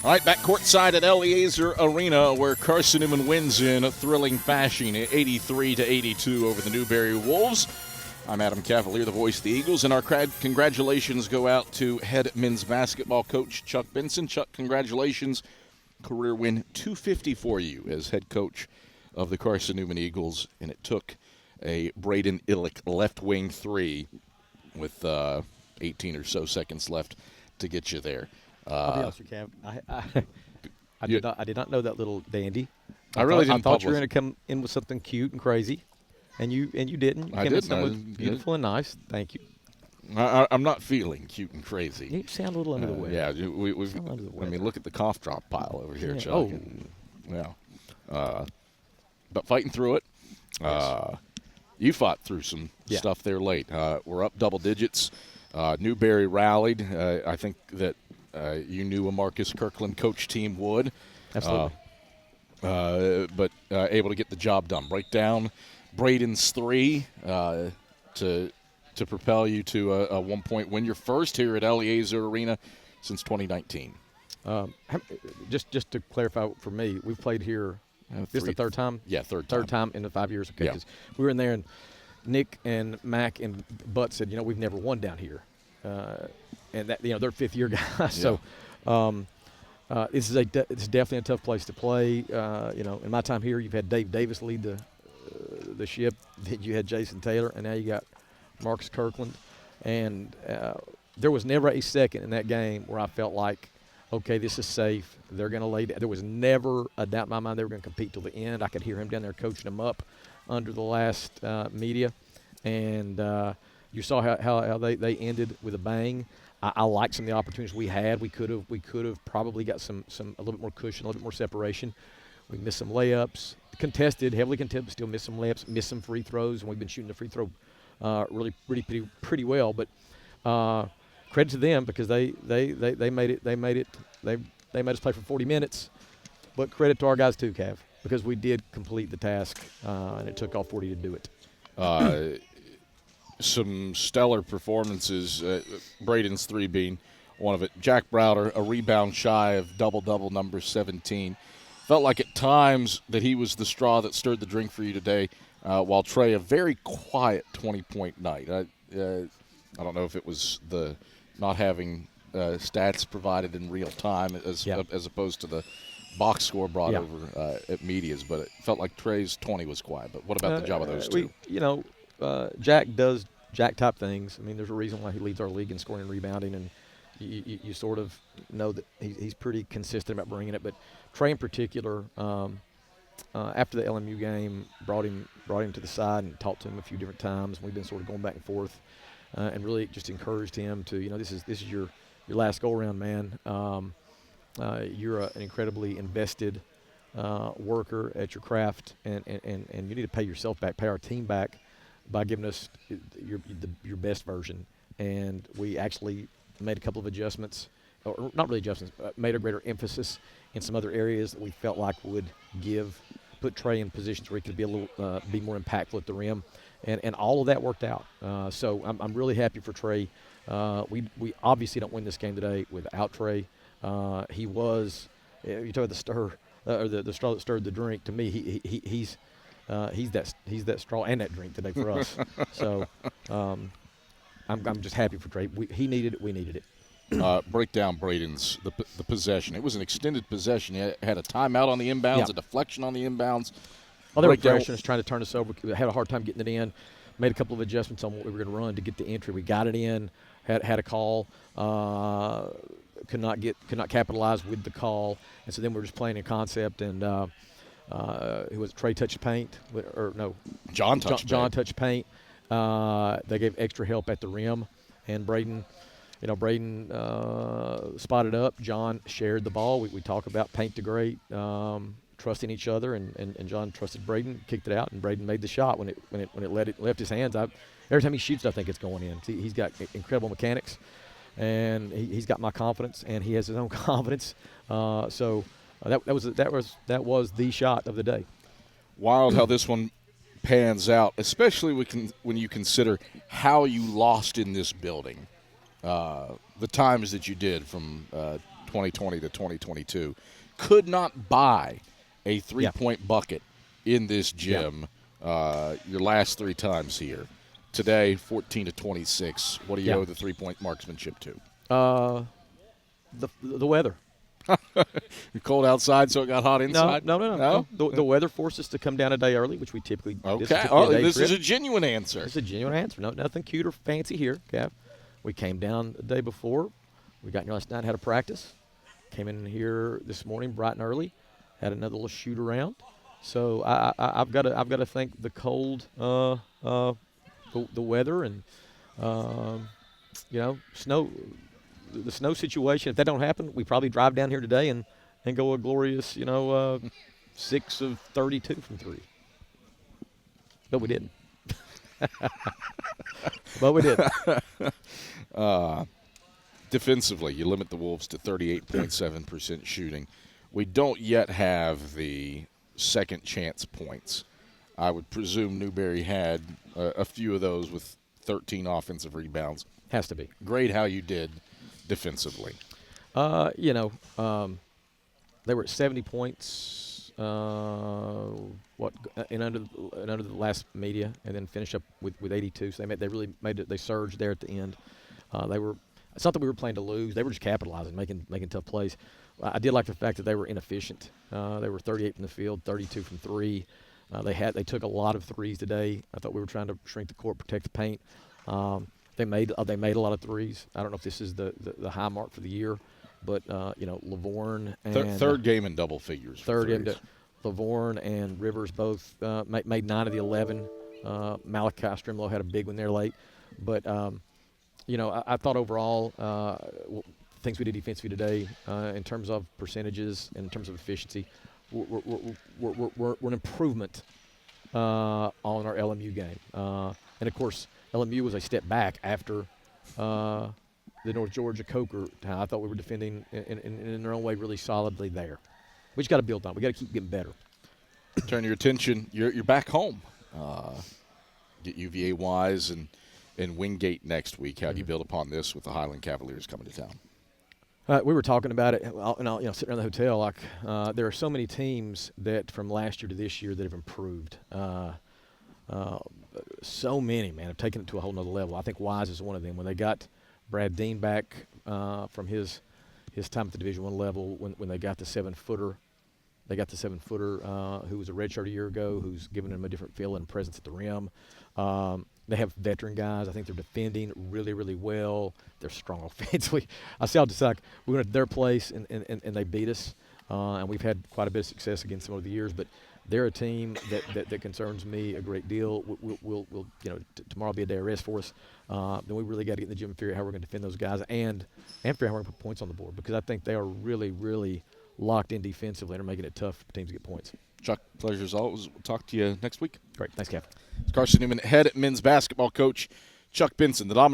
All right, back courtside at Eliezer Arena, where Carson-Newman wins in a thrilling fashion, 83-82 over the Newberry Wolves. I'm Adam Cavalier, the voice of the Eagles, and our congratulations go out to head men's basketball coach Chuck Benson. Chuck, congratulations. Career win 250 for you as head coach of the Carson-Newman Eagles, and it took a Braden Illick left wing three with 18 or so seconds left to get you there. I'll be honest with you, Cav. I did not know that little dandy. I thought you were going to come in with something cute and crazy, and you didn't. You came in something beautiful and nice. Thank you. I'm not feeling cute and crazy. You sound a little under the weather. Yeah, I mean, look at the cough drop pile over here, Chuck. But fighting through it. Yes. You fought through some stuff there late. We're up double digits. Newberry rallied. I think that you knew a Marcus Kirkland coach team would. Absolutely. But able to get the job done. Break down Braden's three to propel you to a 1-point win. Your first here at Eliezer Arena since 2019. Just to clarify for me, we've played here. This is the third time? Yeah, third time in the 5 years. Okay, yeah. We were in there, and Nick and Mac and Butt said, we've never won down here. And that, they're fifth-year guys. So it's definitely a tough place to play. In my time here, you've had Dave Davis lead the ship. Then you had Jason Taylor, and now you got Marcus Kirkland. And there was never a second in that game where I felt like, okay, this is safe. They're going to lay down. There was never a doubt in my mind they were going to compete till the end. I could hear him down there coaching them up under the last media. And you saw how they ended with a bang. I like some of the opportunities we had. We could have probably got some a little bit more cushion, a little bit more separation. We missed some layups. Heavily contested, but still missed some layups, missed some free throws, and we've been shooting the free throw really pretty well. But credit to them because they made it. They made us play for 40 minutes. But credit to our guys too, Cav, because we did complete the task, and it took all 40 to do it. Some stellar performances, Braden's three being one of it. Jack Browder, a rebound shy of double-double, number 17. Felt like at times that he was the straw that stirred the drink for you today, while Trey, a very quiet 20-point night. I don't know if it was the not having stats provided in real time as opposed to the box score brought over at medias, but it felt like Trey's 20 was quiet. But what about the job of those two? Jack does Jack-type things. I mean, there's a reason why he leads our league in scoring and rebounding, and you sort of know that he's pretty consistent about bringing it. But Trey in particular, after the LMU game, brought him to the side and talked to him a few different times. We've been sort of going back and forth and really just encouraged him to, this is your last go-around, man. You're an incredibly invested worker at your craft, and you need to pay yourself back, pay our team back by giving us your best version. And we actually made a couple of adjustments, or not really adjustments, made a greater emphasis in some other areas that we felt like would put Trey in positions where he could be more impactful at the rim, and all of that worked out. So I'm really happy for Trey. We obviously don't win this game today without Trey. He was, you talk about the stir, or the straw that stirred the drink. To me, he's that straw and that drink today for us. So I'm just happy for Trey. He needed it. We needed it. Break down Braden's the possession. It was an extended possession. He had a timeout on the inbounds, a deflection on the inbounds. Other pressure is trying to turn us over. We had a hard time getting it in. Made a couple of adjustments on what we were going to run to get the entry. We got it in. Had a call. Could not capitalize with the call, and so then we were just playing a concept. And it was Trey touched paint, or no? John touched paint. They gave extra help at the rim, and Braden spotted up. John shared the ball. We talk about paint to great, trusting each other, and John trusted Braden, kicked it out, and Braden made the shot when it left his hands. Every time he shoots, I think it's going in. He's got incredible mechanics, and he's got my confidence, and he has his own confidence. So that was the shot of the day. Wild how this one pans out, especially when you consider how you lost in this building. The times that you did from 2020 to 2022. Could not buy a three-point bucket in this gym your last 3 times here. Today, 14 to 26. What do you owe the three-point marksmanship to? The weather. You're cold outside, so it got hot inside? No. The weather forced us to come down a day early, which we typically Okay. This is a genuine answer. It's a genuine answer. No, nothing cute or fancy here, Cav. We came down the day before. We got in here last night, had a practice. Came in here this morning bright and early. Had another little shoot around. So I've got to thank the cold, the weather, and snow. The snow situation. If that don't happen, we probably drive down here today and go a glorious 6 of 32 from 3. But we didn't. But we did. Defensively, you limit the Wolves to 38.7% shooting. We don't yet have the second chance points. I would presume Newberry had a few of those with 13 offensive rebounds. Has to be. Grade how you did defensively. They were at 70 points. Under the last media, and then finish up with 82. So they really made it. They surged there at the end. It's not that we were playing to lose. They were just capitalizing, making tough plays. I did like the fact that they were inefficient. They were 38 from the field, 32 from 3. They took a lot of threes today. I thought we were trying to shrink the court, protect the paint. They made a lot of threes. I don't know if this is the high mark for the year, but Lavorne and third game in double figures. Third game. Lavorne and Rivers both made 9 of the 11. Malachi Strimlow had a big one there late, but I thought overall things we did defensively today in terms of percentages and in terms of efficiency were an improvement on our LMU game, and of course. LMU was a step back after the North Georgia Coker. I thought we were defending in their own way really solidly there. We just got to build on it. We got to keep getting better. Turn your attention. You're back home. Get UVA Wise and Wingate next week. How do you build upon this with the Highland Cavaliers coming to town? We were talking about it, and sitting around the hotel. Like there are so many teams that from last year to this year that have improved. So many, man, have taken it to a whole nother level. I think Wise is one of them. When they got Brad Dean back from his time at the Division I level, when they got the 7-footer, who was a redshirt a year ago, who's given them a different feel and presence at the rim. They have veteran guys. I think they're defending really, really well. They're strong offensively. I saw just like we went to their place and they beat us, and we've had quite a bit of success against them over the years, but. They're a team that concerns me a great deal. We'll tomorrow will be a day of rest for us. Then we really got to get in the gym and figure out how we're going to defend those guys and figure out how we're going to put points on the board because I think they are really, really locked in defensively and are making it tough for teams to get points. Chuck, pleasure as always. We'll talk to you next week. Great. Thanks, Kev. It's Carson-Newman, head men's basketball coach Chuck Benson, the dominant